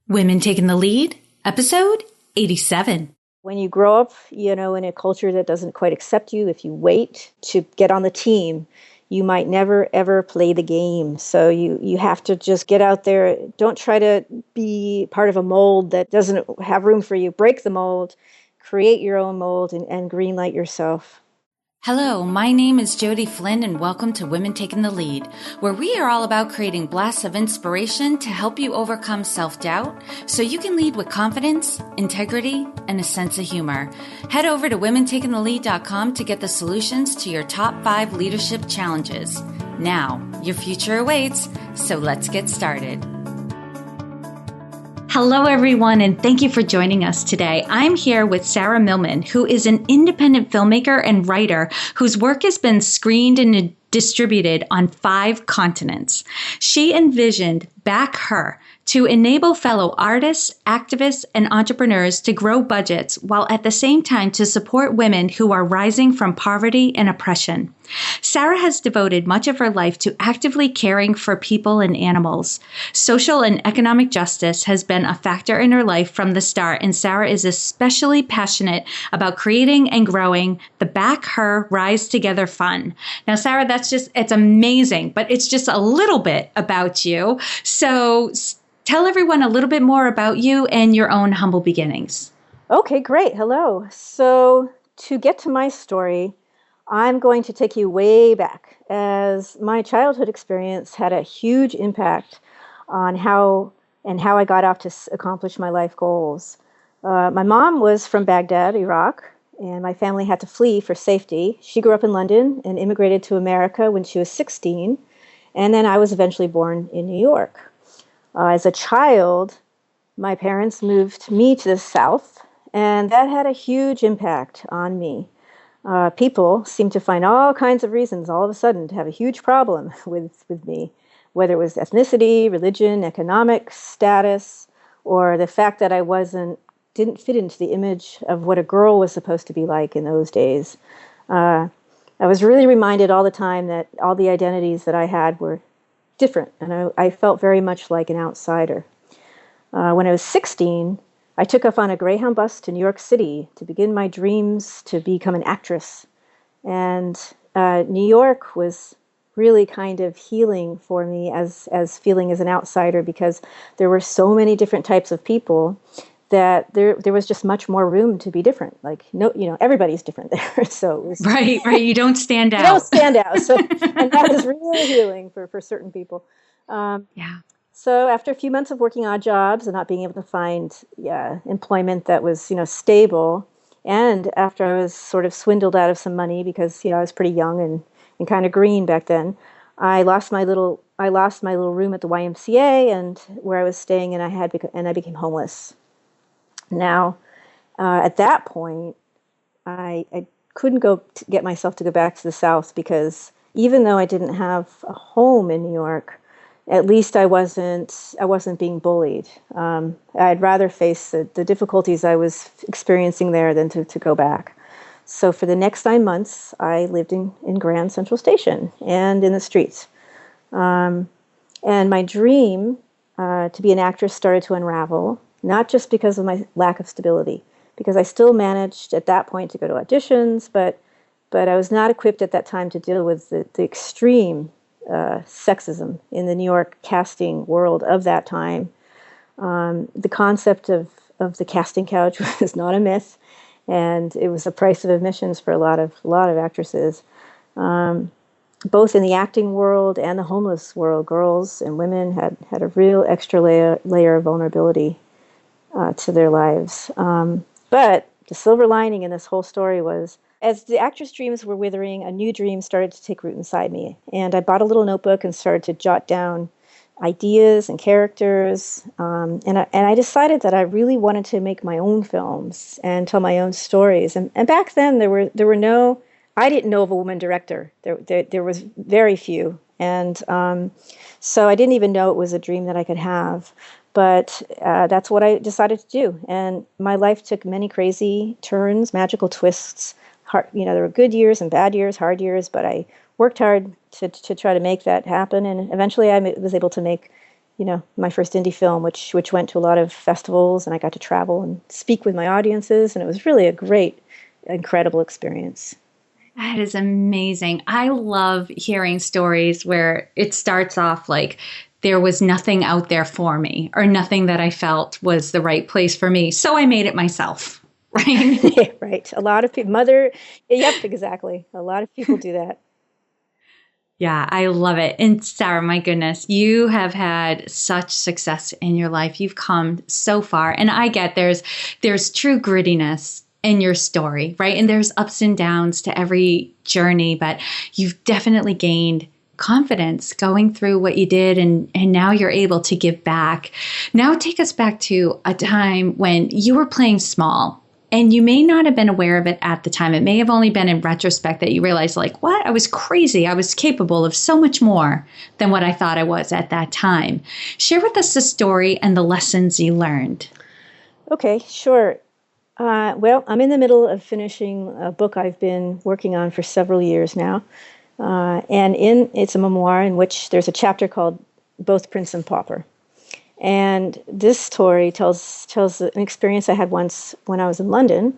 Women Taking the Lead, episode 87. When you grow up, in a culture that doesn't quite accept you, if you wait to get on the team, you might never, ever play the game. So you have to just get out there. Don't try to be part of a mold that doesn't have room for you. Break the mold, create your own mold, and green light yourself. Hello, my name is Jody Flynn and welcome to Women Taking the Lead, where we are all about creating blasts of inspiration to help you overcome self-doubt so you can lead with confidence, integrity, and a sense of humor. Head over to womentakingthelead.com to get the solutions to your top 5 leadership challenges. Now, your future awaits, so let's get started. Hello, everyone, and thank you for joining us today. I'm here with Sara Millman, who is an independent filmmaker and writer whose work has been screened and distributed on 5 continents. She envisioned backHer to enable fellow artists, activists, and entrepreneurs to grow budgets while at the same time to support women who are rising from poverty and oppression. Sara has devoted much of her life to actively caring for people and animals. Social and economic justice has been a factor in her life from the start, and Sara is especially passionate about creating and growing the backHer Rise Together Fund. Now, Sara, it's amazing, but it's just a little bit about you. So tell everyone a little bit more about you and your own humble beginnings. Okay, great. Hello. So to get to my story, I'm going to take you way back, as my childhood experience had a huge impact on how I got off to accomplish my life goals. My mom was from Baghdad, Iraq, and my family had to flee for safety. She grew up in London and immigrated to America when she was 16, and then I was eventually born in New York. As a child, my parents moved me to the South, and that had a huge impact on me. People seemed to find all kinds of reasons all of a sudden to have a huge problem with me, whether it was ethnicity, religion, economic status, or the fact that I didn't fit into the image of what a girl was supposed to be like in those days. I was really reminded all the time that all the identities that I had were different, and I felt very much like an outsider. When I was 16, I took off on a Greyhound bus to New York City to begin my dreams to become an actress. And New York was really kind of healing for me as feeling as an outsider, because there were so many different types of people that there was just much more room to be different. Like, no, everybody's different there. So it was, right. You don't stand out. You don't stand out. So, and that was really healing for certain people. Yeah. So after a few months of working odd jobs and not being able to find employment that was, stable, and after I was sort of swindled out of some money because, I was pretty young and kind of green back then, I lost my little room at the YMCA and where I was staying, and I became homeless. Now, at that point, I couldn't get myself to go back to the South, because even though I didn't have a home in New York, at least I wasn't being bullied. I'd rather face the difficulties I was experiencing there than to go back. So for the next 9 months, I lived in Grand Central Station and in the streets. And my dream to be an actress started to unravel, not just because of my lack of stability, because I still managed at that point to go to auditions, but I was not equipped at that time to deal with the extreme sexism in the New York casting world of that time. The concept of the casting couch was not a myth, and it was the price of admissions for a lot of actresses, both in the acting world and the homeless world. Girls and women had a real extra layer of vulnerability to their lives. But the silver lining in this whole story was, as the actress dreams were withering, a new dream started to take root inside me. And I bought a little notebook and started to jot down ideas and characters. And I decided that I really wanted to make my own films and tell my own stories. And back then, I didn't know of a woman director. There was very few. And so I didn't even know it was a dream that I could have. But that's what I decided to do. And my life took many crazy turns, magical twists. There were good years and bad years, hard years, but I worked hard to try to make that happen. And eventually I was able to make my first indie film, which went to a lot of festivals, and I got to travel and speak with my audiences, and it was really a great, incredible experience. That is amazing. I love hearing stories where it starts off like there was nothing out there for me or nothing that I felt was the right place for me. So I made it myself, right? Right. A lot of people, yep, exactly. A lot of people do that. Yeah, I love it. And Sara, my goodness, you have had such success in your life. You've come so far. And I get there's true grittiness in your story, right? And there's ups and downs to every journey, but you've definitely gained confidence going through what you did, and now you're able to give back. Now take us back to a time when you were playing small. And you may not have been aware of it at the time. It may have only been in retrospect that you realized, like, what? I was crazy. I was capable of so much more than what I thought I was at that time. Share with us the story and the lessons you learned. Okay, sure. Well, I'm in the middle of finishing a book I've been working on for several years now. And it's a memoir in which there's a chapter called Both Prince and Pauper. And this story tells an experience I had once when I was in London,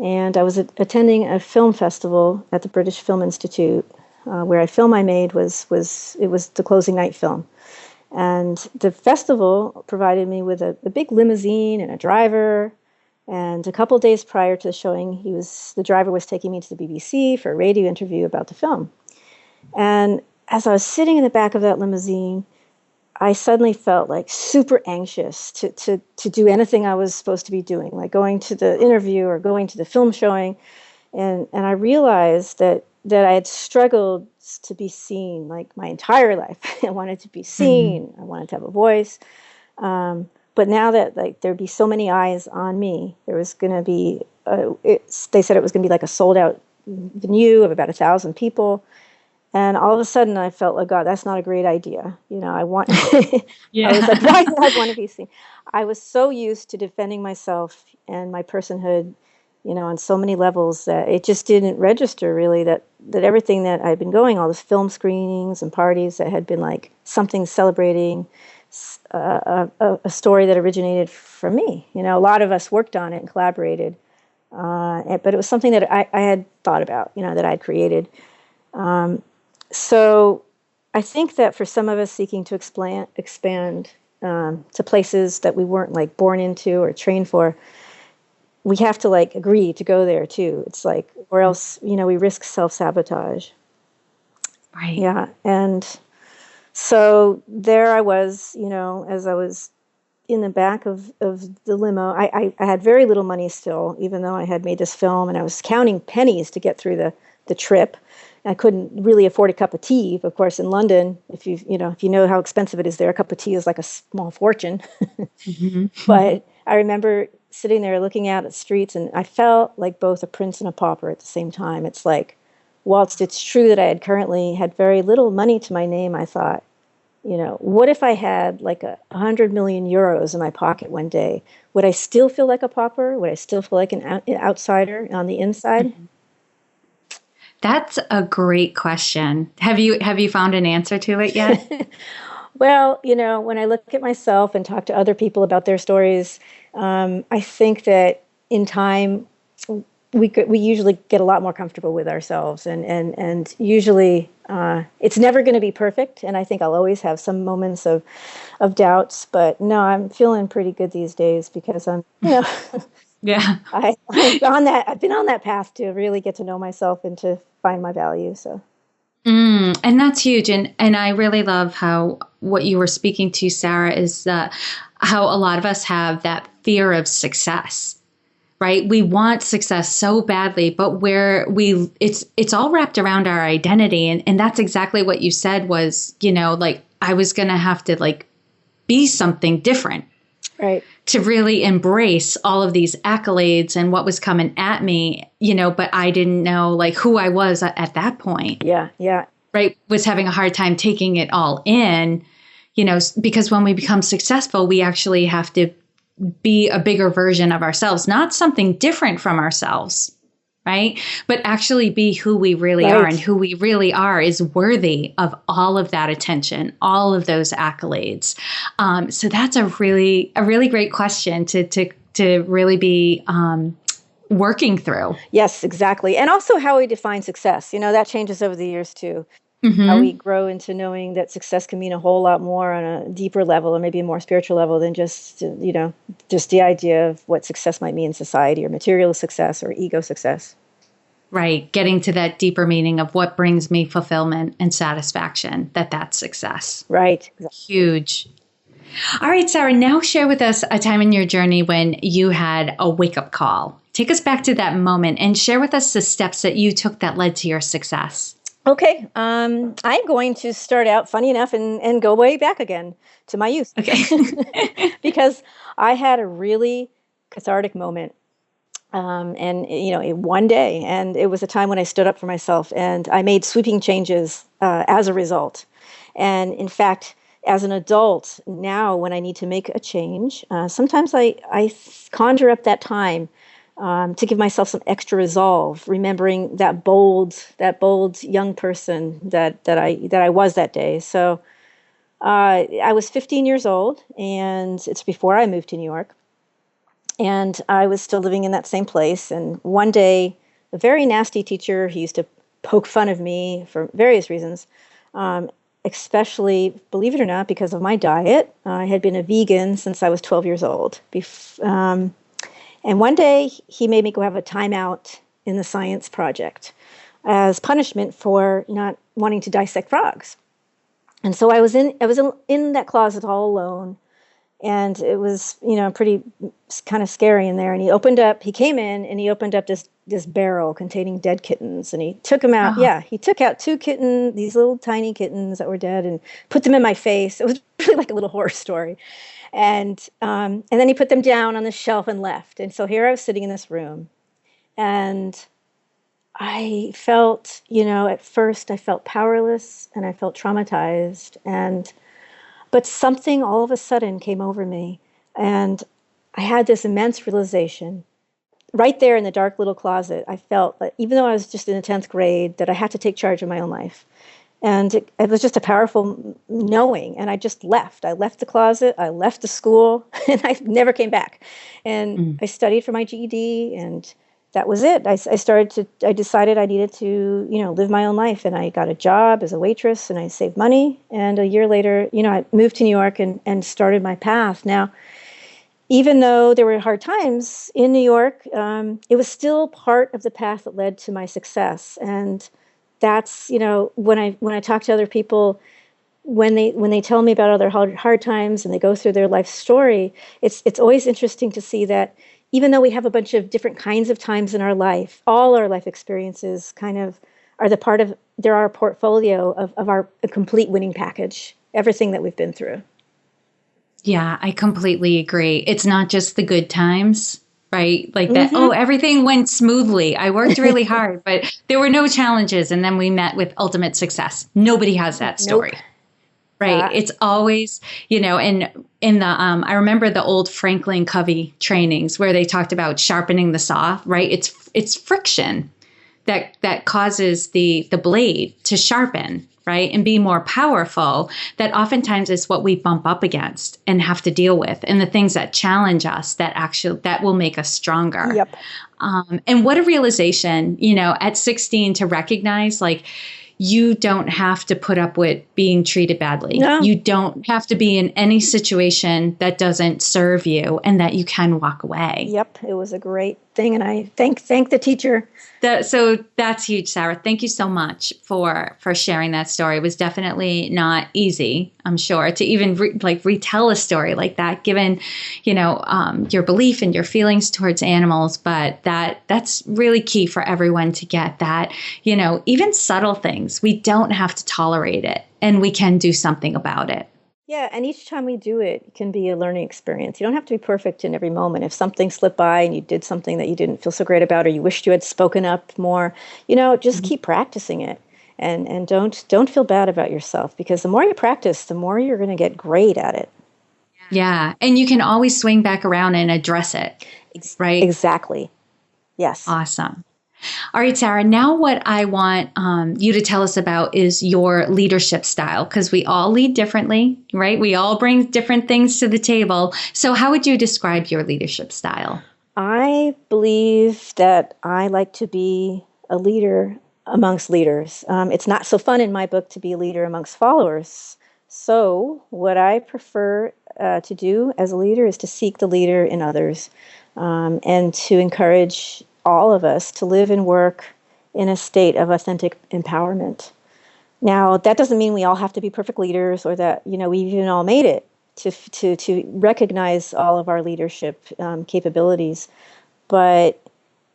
and I was attending a film festival at the British Film Institute, where a film I made was the closing night film. And the festival provided me with a big limousine and a driver. And a couple of days prior to the showing, the driver was taking me to the BBC for a radio interview about the film. And as I was sitting in the back of that limousine, I suddenly felt like super anxious to do anything I was supposed to be doing, like going to the interview or going to the film showing. And I realized that I had struggled to be seen like my entire life. I wanted to be seen. Mm-hmm. I wanted to have a voice. But now that like there'd be so many eyes on me, there was going to be, they said it was going to be like a sold out venue of about 1,000 people. And all of a sudden, I felt like, God, that's not a great idea. I want. Yeah. I was like, why do I want to be seen? I was so used to defending myself and my personhood, on so many levels that it just didn't register really that everything that I'd been going, all those film screenings and parties that had been like something celebrating a story that originated from me. A lot of us worked on it and collaborated, but it was something that I had thought about, that I'd created. So I think that for some of us seeking to expand to places that we weren't like born into or trained for, we have to like agree to go there too. It's like, or else, we risk self-sabotage. Right. Yeah. And so there I was, as I was in the back of the limo, I had very little money still, even though I had made this film, and I was counting pennies to get through the trip. I couldn't really afford a cup of tea. Of course, in London, if you know how expensive it is there, a cup of tea is like a small fortune. Mm-hmm. But I remember sitting there looking out at the streets, and I felt like both a prince and a pauper at the same time. It's like, whilst it's true that I had currently had very little money to my name, I thought, what if I had like 100 million euros in my pocket one day? Would I still feel like a pauper? Would I still feel like an outsider on the inside? Mm-hmm. That's a great question. Have you found an answer to it yet? Well, when I look at myself and talk to other people about their stories, I think that in time we usually get a lot more comfortable with ourselves, and usually it's never going to be perfect. And I think I'll always have some moments of doubts, but no, I'm feeling pretty good these days because I'm, yeah, I've been on that path to really get to know myself and to find my value. So. And that's huge. And I really love how what you were speaking to, Sara, is how a lot of us have that fear of success, right? We want success so badly, but it's all wrapped around our identity. And that's exactly what you said was, like I was going to have to like be something different. Right. To really embrace all of these accolades and what was coming at me, but I didn't know like who I was at that point. Yeah. Yeah. Right. Was having a hard time taking it all in, because when we become successful, we actually have to be a bigger version of ourselves, not something different from ourselves. right? But actually be who we really are. And Right. who we really are is worthy of all of that attention, all of those accolades. So that's a really great question to really be working through. Yes, exactly. And also how we define success. That changes over the years too. How we Hmm. grow into knowing that success can mean a whole lot more on a deeper level or maybe a more spiritual level than just the idea of what success might mean in society or material success or ego success. Right. Getting to that deeper meaning of what brings me fulfillment and satisfaction, that's success. Right. Exactly. Huge. All right, Sara, now share with us a time in your journey when you had a wake up call. Take us back to that moment and share with us the steps that you took that led to your success. Okay. I'm going to start out, funny enough, and go way back again to my youth Okay. because I had a really cathartic moment. And one day, and it was a time when I stood up for myself, and I made sweeping changes as a result. And in fact, as an adult now, when I need to make a change, sometimes I conjure up that time to give myself some extra resolve, remembering that bold young person that I was that day. So I was 15 years old, and it's before I moved to New York. And I was still living in that same place. And one day, a very nasty teacher, he used to poke fun of me for various reasons, especially, believe it or not, because of my diet. I had been a vegan since I was 12 years old. And one day, he made me go have a timeout in the science project as punishment for not wanting to dissect frogs. And so I was in that closet all alone, and it was pretty kind of scary in there. And he came in and he opened up this barrel containing dead kittens, and he took them out. Oh, Yeah, he took out two kittens, these little tiny kittens that were dead, and put them in my face. It was really like a little horror story. And then he put them down on the shelf and left. And so here I was sitting in this room, and I felt, at first I felt powerless and I felt traumatized, but something all of a sudden came over me, and I had this immense realization. Right there in the dark little closet, I felt that even though I was just in the 10th grade, that I had to take charge of my own life. And it was just a powerful knowing. And I just left. I left the closet, I left the school, and I never came back. And mm. I studied for my GED, and that was it. I decided I needed to, live my own life. And I got a job as a waitress, and I saved money. And a year later, I moved to New York and started my path. Now, even though there were hard times in New York, it was still part of the path that led to my success. And that's, when I talk to other people, when they tell me about other hard times and they go through their life story, it's always interesting to see that even though we have a bunch of different kinds of times in our life, all our life experiences kind of are they're our portfolio of our complete winning package, everything that we've been through. Yeah, I completely agree. It's not just the good times, right? Like that, oh, Mm-hmm. everything went smoothly. I worked really hard, but there were no challenges. And then we met with ultimate success. Nobody has that Nope. story, right? Uh, It's always, and in the, I remember the old Franklin Covey trainings where they talked about sharpening the saw, right? It's friction that causes the blade to sharpen, right, and be more powerful. That oftentimes is what we bump up against and have to deal with, and the things that challenge us that will make us stronger. yep. And what a realization, at 16 to recognize, like, you don't have to put up with being treated badly. No. You don't have to be in any situation that doesn't serve you, and that you can walk away. Yep. It was a great thing, and I thank the teacher. So that's huge, Sara. Thank you so much for sharing that story. It was definitely not easy, I'm sure, to even retell a story like that, given your belief and your feelings towards animals. But that's really key for everyone to get that. Even subtle things, we don't have to tolerate it, and we can do something about it. Yeah, and each time we do it, it can be a learning experience. You don't have to be perfect in every moment. If something slipped by and you did something that you didn't feel so great about, or you wished you had spoken up more, just keep practicing it, and don't feel bad about yourself, because the more you practice, the more you're going to get great at it. Yeah, and you can always swing back around and address it, right? Exactly. Yes. Awesome. All right, Sarah, now what I want you to tell us about is your leadership style, because we all lead differently, right? We all bring different things to the table. So how would you describe your leadership style? I believe that I like to be a leader amongst leaders. It's not so fun in my book to be a leader amongst followers. So, what I prefer to do as a leader is to seek the leader in others, and to encourage all of us to live and work in a state of authentic empowerment. Now, that doesn't mean we all have to be perfect leaders, or that we even all made it to recognize all of our leadership capabilities. But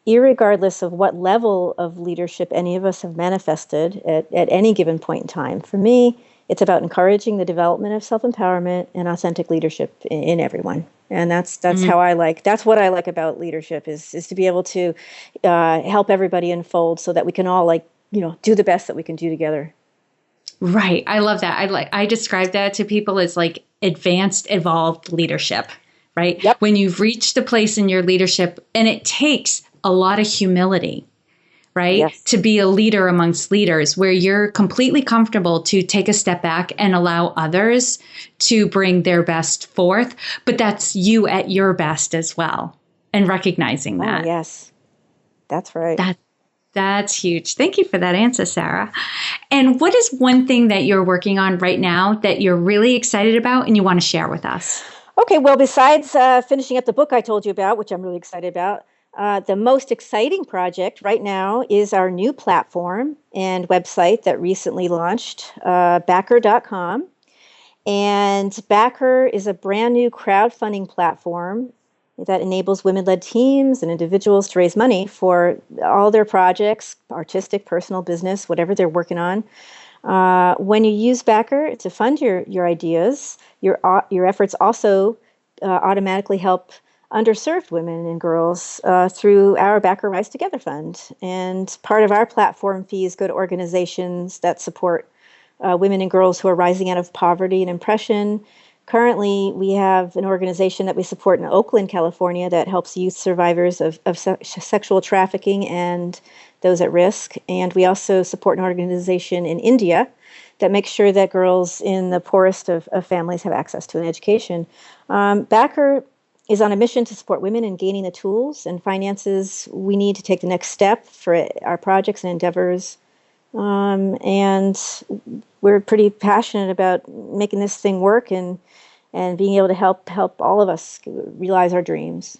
irregardless of what level of leadership any of us have manifested at any given point in time, for me, it's about encouraging the development of self-empowerment and authentic leadership in everyone. And that's how I like. That's what I like about leadership is to be able to help everybody unfold so that we can all do the best that we can do together. Right. I love that. I describe that to people as like advanced, evolved leadership, right? Yep. When you've reached a place in your leadership, and it takes a lot of humility, right? Yes. To be a leader amongst leaders, where you're completely comfortable to take a step back and allow others to bring their best forth. But that's you at your best as well. And recognizing that. Oh, yes. That's right. That's huge. Thank you for that answer, Sarah. And what is one thing that you're working on right now that you're really excited about and you want to share with us? Okay, well, besides finishing up the book I told you about, which I'm really excited about, the most exciting project right now is our new platform and website that recently launched, backHer.com. And backHer is a brand new crowdfunding platform that enables women-led teams and individuals to raise money for all their projects, artistic, personal, business, whatever they're working on. When you use backHer to fund your ideas, your efforts also automatically help underserved women and girls through our backHer Rise Together Fund. And part of our platform fees go to organizations that support women and girls who are rising out of poverty and oppression. Currently, we have an organization that we support in Oakland, California, that helps youth survivors of sexual trafficking and those at risk. And we also support an organization in India that makes sure that girls in the poorest of families have access to an education. backHer is on a mission to support women in gaining the tools and finances we need to take the next step for our projects and endeavors. And we're pretty passionate about making this thing work and being able to help all of us realize our dreams.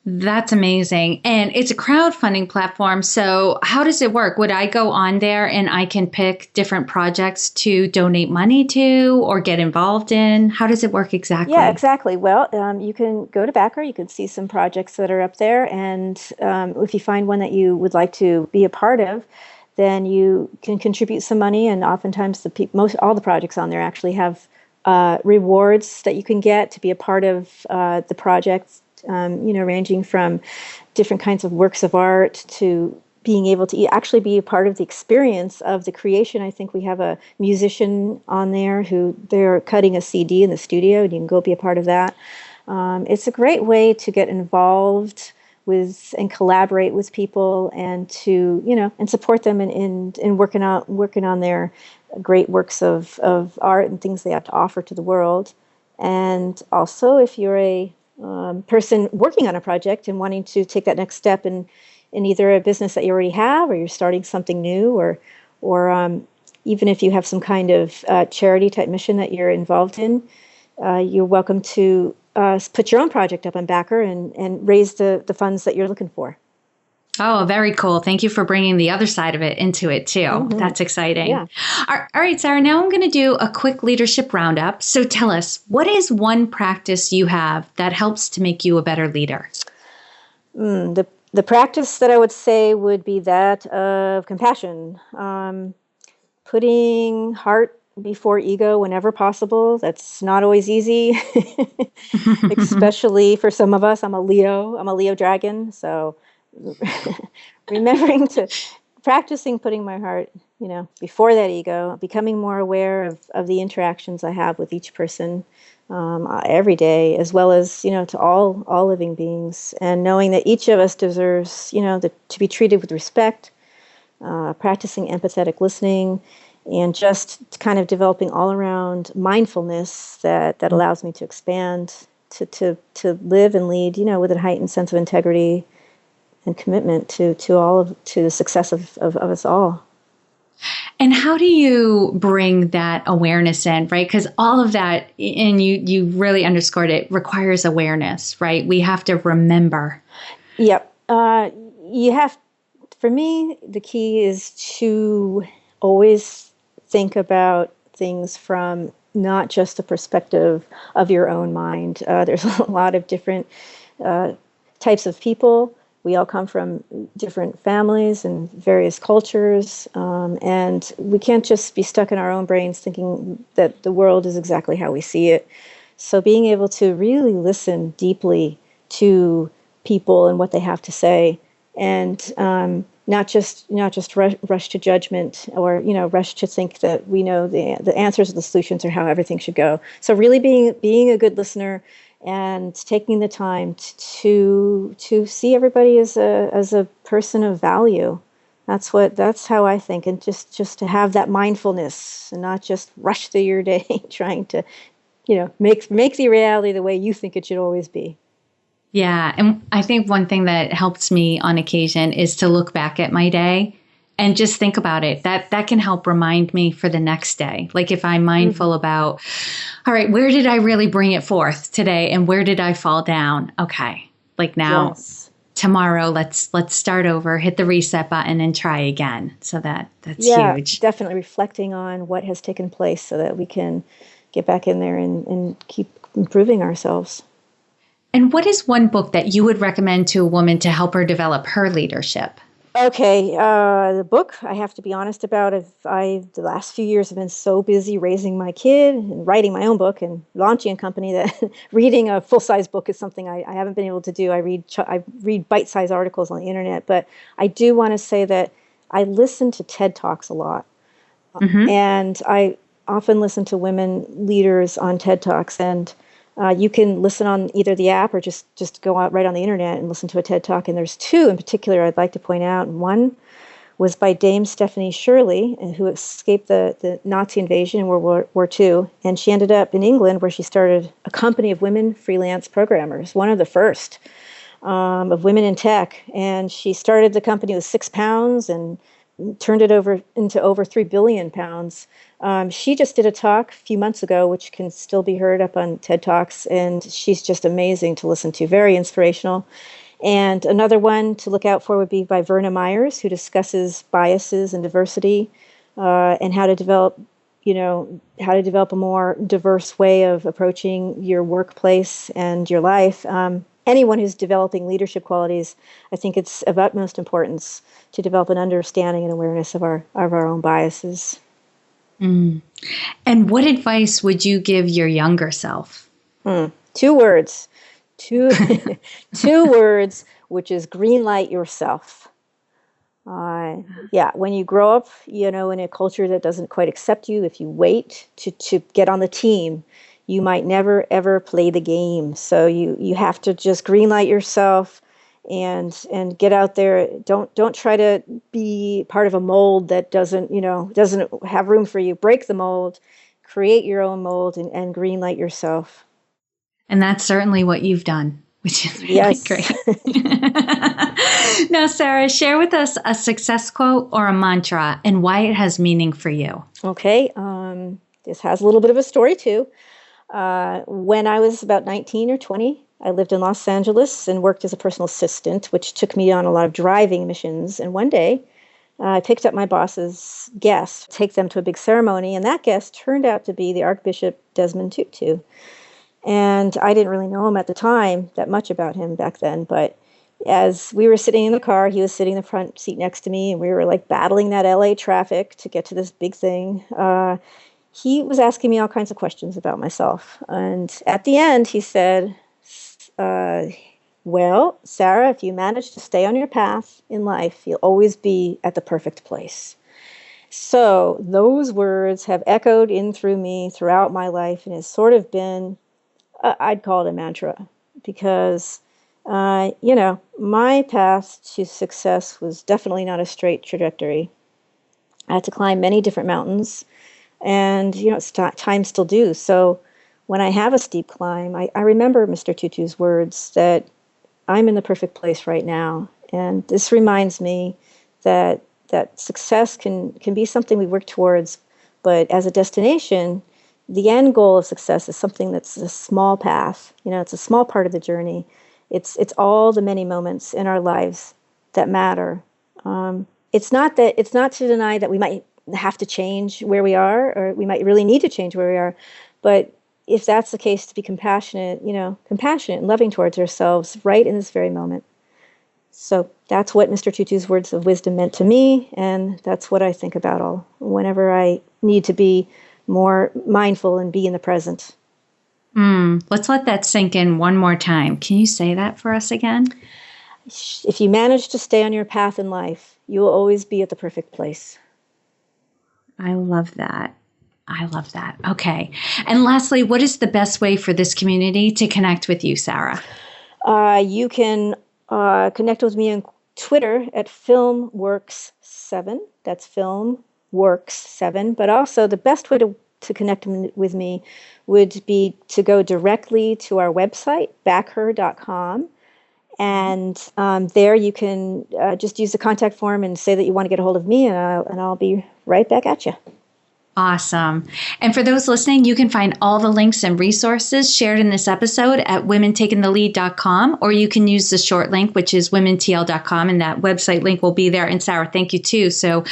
That's amazing. And it's a crowdfunding platform. So how does it work? Would I go on there and I can pick different projects to donate money to or get involved in? How does it work exactly? Yeah, exactly. Well, you can go to backHer. You can see some projects that are up there. And if you find one that you would like to be a part of, then you can contribute some money. And oftentimes all the projects on there actually have rewards that you can get to be a part of the projects. Ranging from different kinds of works of art to being able to actually be a part of the experience of the creation. I think we have a musician on there who they're cutting a CD in the studio, and you can go be a part of that. It's a great way to get involved with and collaborate with people, and to and support them in working on their great works of art and things they have to offer to the world. And also, if you're a person working on a project and wanting to take that next step in either a business that you already have, or you're starting something new, or even if you have some kind of charity type mission that you're involved in, you're welcome to put your own project up on backHer and raise the funds that you're looking for. Oh, very cool. Thank you for bringing the other side of it into it too. Mm-hmm. That's exciting. Yeah. All right, Sarah, now I'm going to do a quick leadership roundup. So tell us, what is one practice you have that helps to make you a better leader? The practice that I would say would be that of compassion, putting heart before ego whenever possible. That's not always easy, especially for some of us. I'm a Leo dragon, so remembering to practicing putting my heart, before that ego, becoming more aware of the interactions I have with each person every day, as well as, to all living beings, and knowing that each of us deserves, to be treated with respect, practicing empathetic listening, and just kind of developing all around mindfulness that allows me to expand, to live and lead, with a heightened sense of integrity and commitment to the success of us all. And how do you bring that awareness in, right? Because all of that, and you really underscored it, requires awareness, right? We have to remember. Yep. For me, the key is to always think about things from not just the perspective of your own mind. There's a lot of different types of people. We all come from different families and various cultures, and we can't just be stuck in our own brains thinking that the world is exactly how we see it. So being able to really listen deeply to people and what they have to say, and not just rush to judgment, or rush to think that we know the answers or the solutions or how everything should go. So really being a good listener and taking the time to see everybody as a person of value. That's how I think, and just to have that mindfulness and not just rush through your day trying to make the reality the way you think it should always be. Yeah. And I think one thing that helps me on occasion is to look back at my day and just think about it. That can help remind me for the next day. Like if I'm mindful about, all right, where did I really bring it forth today? And where did I fall down? Okay. Like now, tomorrow, let's start over, hit the reset button and try again. So that's huge. Definitely reflecting on what has taken place so that we can get back in there and keep improving ourselves. And what is one book that you would recommend to a woman to help her develop her leadership? Okay, the book, I have to be honest about, the last few years have been so busy raising my kid and writing my own book and launching a company that reading a full-size book is something I haven't been able to do. I read bite-sized articles on the internet, but I do want to say that I listen to TED Talks a lot. And I often listen to women leaders on TED Talks, and you can listen on either the app or just go out right on the internet and listen to a TED Talk. And there's two in particular I'd like to point out. One was by Dame Stephanie Shirley, who escaped the Nazi invasion in World War II. And she ended up in England, where she started a company of women freelance programmers, one of the first of women in tech. And she started the company with £6 and turned it over into over 3 billion pounds. She just did a talk a few months ago, which can still be heard up on TED Talks, and she's just amazing to listen to, very inspirational. And another one to look out for would be by Verna Myers, who discusses biases and diversity, and how to develop a more diverse way of approaching your workplace and your life. Anyone who's developing leadership qualities, I think it's of utmost importance to develop an understanding and awareness of our own biases. And what advice would you give your younger self? 2 words. Two words, which is green light yourself. When you grow up, in a culture that doesn't quite accept you, if you wait to get on the team, you might never, ever play the game. So you have to just green light yourself and get out there. Don't try to be part of a mold that doesn't have room for you. Break the mold, create your own mold, and green light yourself. And that's certainly what you've done, which is really great. Now, Sara, share with us a success quote or a mantra and why it has meaning for you. Okay. This has a little bit of a story too. When I was about 19 or 20, I lived in Los Angeles and worked as a personal assistant, which took me on a lot of driving missions. And one day, I picked up my boss's guest, take them to a big ceremony, and that guest turned out to be the Archbishop Desmond Tutu. And I didn't really know him at the time, that much about him back then, but as we were sitting in the car, he was sitting in the front seat next to me, and we were like battling that LA traffic to get to this big thing. He was asking me all kinds of questions about myself. And at the end, he said, Well, Sarah, if you manage to stay on your path in life, you'll always be at the perfect place. So those words have echoed in through me throughout my life and has sort of been, I'd call it a mantra because, my path to success was definitely not a straight trajectory. I had to climb many different mountains and, times still do. So when I have a steep climb, I remember Mr. Tutu's words that I'm in the perfect place right now. And this reminds me that success can be something we work towards, but as a destination, the end goal of success is something that's a small path. It's a small part of the journey. It's all the many moments in our lives that matter. It's not to deny that we might have to change where we are, or we might really need to change where we are, but if that's the case, to be compassionate and loving towards ourselves right in this very moment. So that's what Mr. Tutu's words of wisdom meant to me, and that's what I think about whenever I need to be more mindful and be in the present. Let's let that sink in one more time. Can you say that for us again? If you manage to stay on your path in life, you will always be at the perfect place. I love that. Okay. And lastly, what is the best way for this community to connect with you, Sara? You can connect with me on Twitter at FilmWorks7. That's FilmWorks7. But also the best way to connect with me would be to go directly to our website, backHer.com. And there you can just use the contact form and say that you want to get a hold of me, and I'll be right back at you. Awesome. And for those listening, you can find all the links and resources shared in this episode at womentakingthelead.com, or you can use the short link, which is womentl.com, and that website link will be there. And Sara, thank you too, so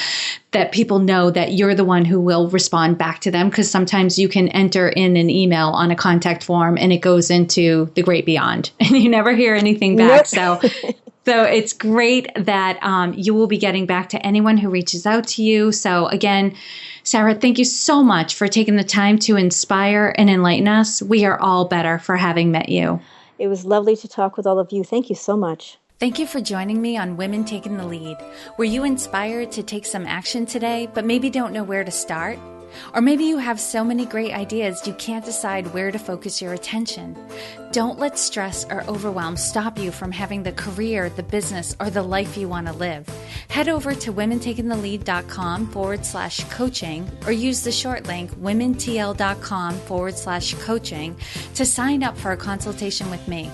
that people know that you're the one who will respond back to them, because sometimes you can enter in an email on a contact form and it goes into the great beyond and you never hear anything back. Nope. So it's great that you will be getting back to anyone who reaches out to you. So again, Sara, thank you so much for taking the time to inspire and enlighten us. We are all better for having met you. It was lovely to talk with all of you. Thank you so much. Thank you for joining me on Women Taking the Lead. Were you inspired to take some action today, but maybe don't know where to start? Or maybe you have so many great ideas you can't decide where to focus your attention. Don't let stress or overwhelm stop you from having the career, the business, or the life you want to live. Head over to womentakingthelead.com/coaching or use the short link womentl.com/coaching to sign up for a consultation with me.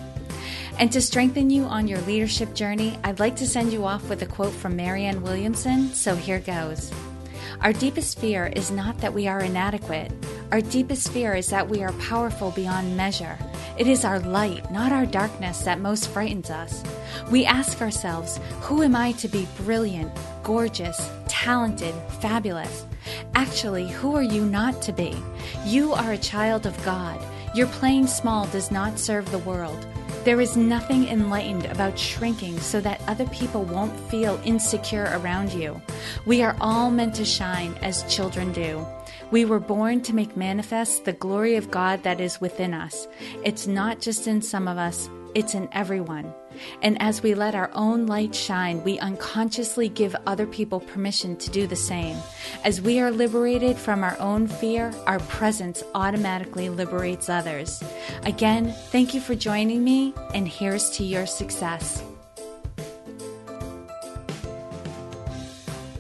And to strengthen you on your leadership journey, I'd like to send you off with a quote from Marianne Williamson, so here goes. Our deepest fear is not that we are inadequate. Our deepest fear is that we are powerful beyond measure. It is our light, not our darkness, that most frightens us. We ask ourselves, who am I to be brilliant, gorgeous, talented, fabulous? Actually, who are you not to be? You are a child of God. Your playing small does not serve the world. There is nothing enlightened about shrinking so that other people won't feel insecure around you. We are all meant to shine as children do. We were born to make manifest the glory of God that is within us. It's not just in some of us, it's in everyone. And as we let our own light shine, we unconsciously give other people permission to do the same. As we are liberated from our own fear, our presence automatically liberates others. Again, thank you for joining me, and here's to your success.